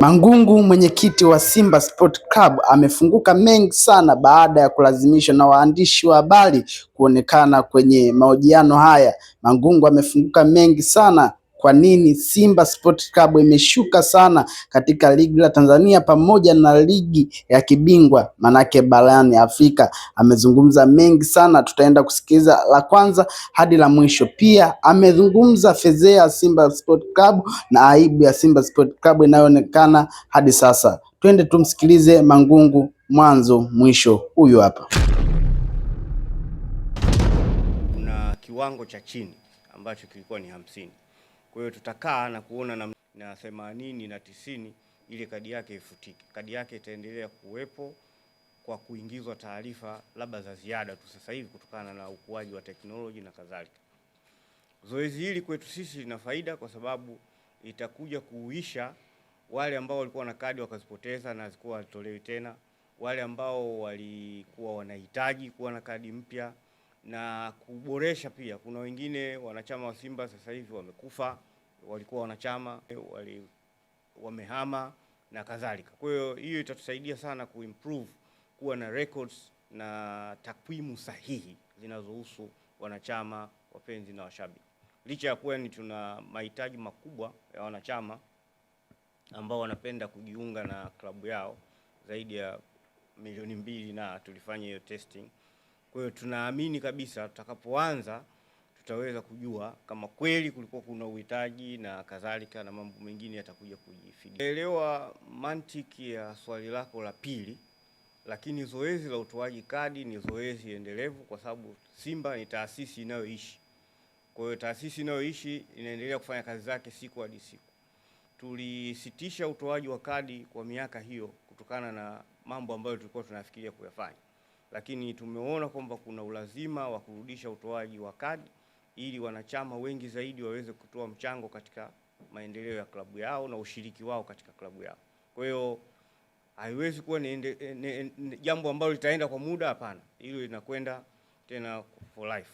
Mangungu, mwenyekiti wa Simba Sport Club, amefunguka mengi sana baada ya kulazimishwa na waandishi wa habari kuonekana kwenye mahojiano haya. Mangungu amefunguka mengi sana kwa nini Simba Sport Club imeshuka sana katika ligi la Tanzania pamoja na ligi ya kibingwa manake barani Afrika. Amezungumza mengi sana, tutaenda kusikiliza la kwanza hadi la mwisho. Pia amezungumza fezea Simba Sport Club na aibu ya Simba Sport Club inayoonekana hadi sasa. Twende tumsikilize Mangungu mwanzo mwisho. Huyu hapa. Kuna kiwango cha chini ambacho kilikuwa ni 50. Kwa hiyo tutakaa na kuona na 80 na 90 ile kadi yake ifutike. Kadi yake itaendelea kuwepo kwa kuingizwa taarifa labda za ziada tu sasa hivi kutokana na ukuaji wa teknolojia na kadhalika. Zoezi hili kwetu sisi lina faida kwa sababu itakuja kuuisha wale ambao walikuwa na kadi wakazipoteza na zikuwa hazitolewi tena, wale ambao walikuwa wanahitaji kuwa na kadi mpya, na kuboresha pia. Kuna wengine wanachama wa Simba sasa hivi wamekufa, walikuwa wanachama wamehama na kadhalika. Kwa hiyo itatusaidia sana kuimprove, kuwa na records na takwimu sahihi zinazohusu wanachama, wapenzi na washabiki. Licha ya kuwa tuna mahitaji makubwa ya wanachama ambao wanapenda kujiunga na klabu yao zaidi ya 2 milioni na tulifanya hiyo testing. Kwa hiyo tunaamini kabisa tutakapoanza tutaweza kujua kama kweli kulikuwa kuna uhitaji na kadhalika, na mambo mengine yatakuja kujifidia. Elewa mantiki ya swali lako la pili, lakini zoezi la utoaji kadi ni zoezi endelevu kwa sababu Simba ni taasisi inayoishi. Kwa hiyo taasisi inayoishi inaendelea kufanya kazi zake siku hadi siku. Tulisitisha utoaji wa kadi kwa miaka hiyo kutokana na mambo ambayo tulikuwa tunafikiria kuyafanya, lakini tumeona kwamba kuna ulazima wa kurudisha utoaji wa kadi ili wanachama wengi zaidi waweze kutoa mchango katika maendeleo ya klabu yao na ushiriki wao katika klabu yao. Kwa hiyo haiwezi kuwa ni jambo ambalo litaenda kwa muda, hapana. Hilo linakwenda tena for life.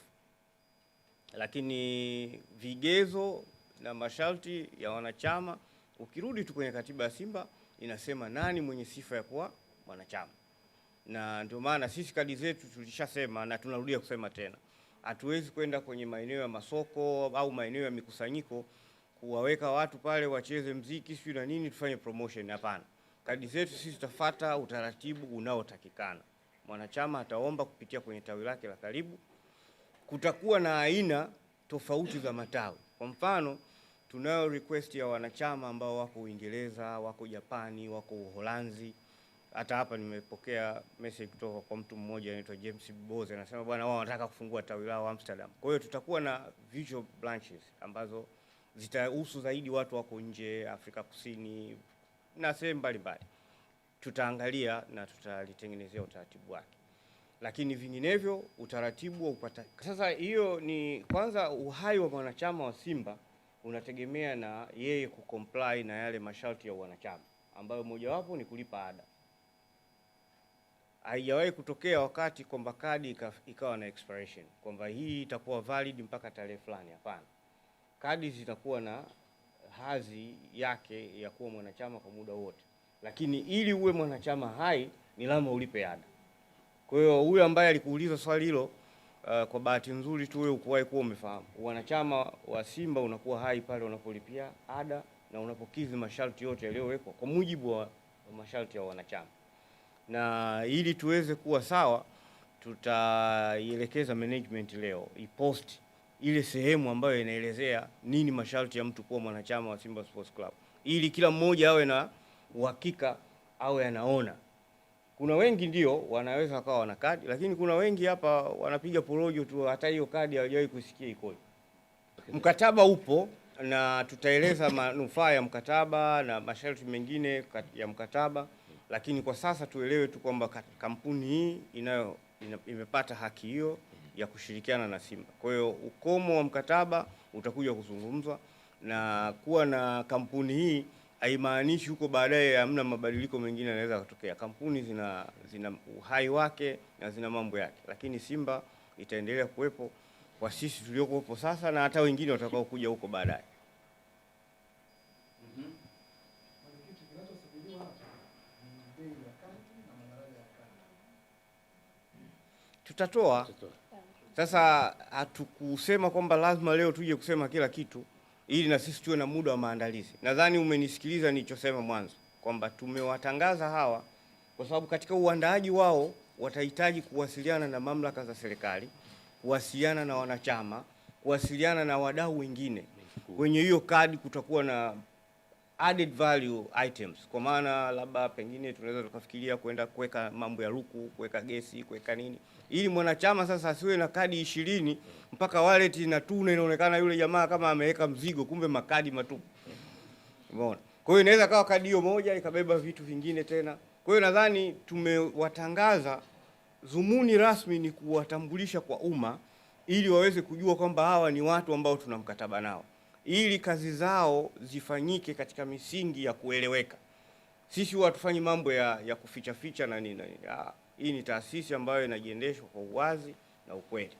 Lakini vigezo na masharti ya wanachama, ukirudi tu kwenye katiba ya Simba inasema nani mwenye sifa ya kuwa mwanachama. Na ndio maana sisi kadi zetu tulishasema na tunarudia kusema tena, hatuwezi kwenda kwenye maeneo ya masoko au maeneo ya mikusanyiko kuwaweka watu pale wacheze mziki sio na nini tufanye promotion, hapana. Kadi zetu sisi tutafuata utaratibu unaotakikana. Mwanachama ataomba kupitia kwenye tawi lake la karibu. Kutakuwa na aina tofauti za matawi. Kwa mfano, tunayo request ya wanachama ambao wako Uingereza, wako Japani, wako Uholanzi. Hata hapa nimepokea message kutoka kwa mtu mmoja anaitwa James Boze, anasema bwana wao wanataka kufungua tawi lao Amsterdam. Kwa hiyo tutakuwa na virtual branches ambazo zitahusu zaidi watu wako nje, Afrika Kusini na sehemu mbalimbali. Tutaangalia na tutalitengenezea utaratibu wake. Lakini vinginevyo utaratibu wa upata. Sasa hiyo ni kwanza, uhai wa mwanachama wa Simba unategemea na yeye kucomply na yale masharti ya wanachama, ambayo mojawapo ni kulipa ada. Haijawahi kutokea wakati kwamba kadi ikawa na expiration, kwamba hii itakuwa valid mpaka tarehe fulani, hapana. Kadi zitakuwa na hadhi yake ya kuwa mwanachama kwa muda wote, lakini ili uwe mwanachama hai ni lazima ulipe ada. Kwa hiyo huyu ambaye alikuuliza swali hilo, kwa bahati nzuri tu wewe ukuwahi kuwa umefahamu. Wanachama wa Simba unakuwa hai pale unapolipia ada na unapokidhi masharti yote yaliyowekwa kwa mujibu wa masharti ya wanachama. Na ili tuweze kuwa sawa, tutaielekeza management leo ipost ile sehemu ambayo inaelezea nini masharti ya mtu kuwa mwanachama wa Simba Sports Club, ili kila mmoja awe na uhakika, awe anaona. Kuna wengi ndio wanaweza wakawa wana kadi, lakini kuna wengi hapa wanapiga porojo tu, hata hiyo kadi hawajawahi kusikia ikoje. Mkataba upo na tutaeleza manufaa ya mkataba na masharti mengine ya mkataba, lakini kwa sasa tuelewe tu kwamba kampuni hii imepata haki hiyo ya kushirikiana na Simba. Kwa hiyo ukomo wa mkataba utakuja kuzungumzwa, na kuwa na kampuni hii haimaanishi huko baadaye hamna mabadiliko mengine yanaweza kutokea. Kampuni zina uhai wake na zina mambo yake, lakini Simba itaendelea kuwepo kwa sisi tuliokuwepo sasa na hata wengine watakao kuja huko baadaye. tutatoa. Sasa hatukusema kwamba lazima leo tuje kusema kila kitu, ili na sisi tuwe na muda wa maandalizi. Nadhani umenisikiliza nilichosema mwanzo kwamba tumewatangaza hawa kwa sababu katika uandaaji wao watahitaji kuwasiliana na mamlaka za serikali, kuwasiliana na wanachama, kuwasiliana na wadau wengine. Kwenye hiyo kadi kutakuwa na added value items, kwa maana labda pengine tunaweza tukafikiria kwenda kuweka mambo ya ruku, kuweka gesi, kuweka nini, ili mwanachama sasa asiwe na kadi 20 mpaka wallet inatuna, inaonekana yule jamaa kama ameweka mzigo, kumbe makadi matupu. Umeona? Kwa hiyo inaweza kawa kadi hiyo moja ikabeba vitu vingine tena. Kwa hiyo nadhani tumewatangaza, dhumuni rasmi ni kuwatambulisha kwa umma ili waweze kujua kwamba hawa ni watu ambao tuna mkataba nao, ili kazi zao zifanyike katika misingi ya kueleweka. Sisi huwa hatufanyi mambo ya kuficha ficha na nini. Hii ni taasisi ambayo inajiendeshwa kwa uwazi na ukweli.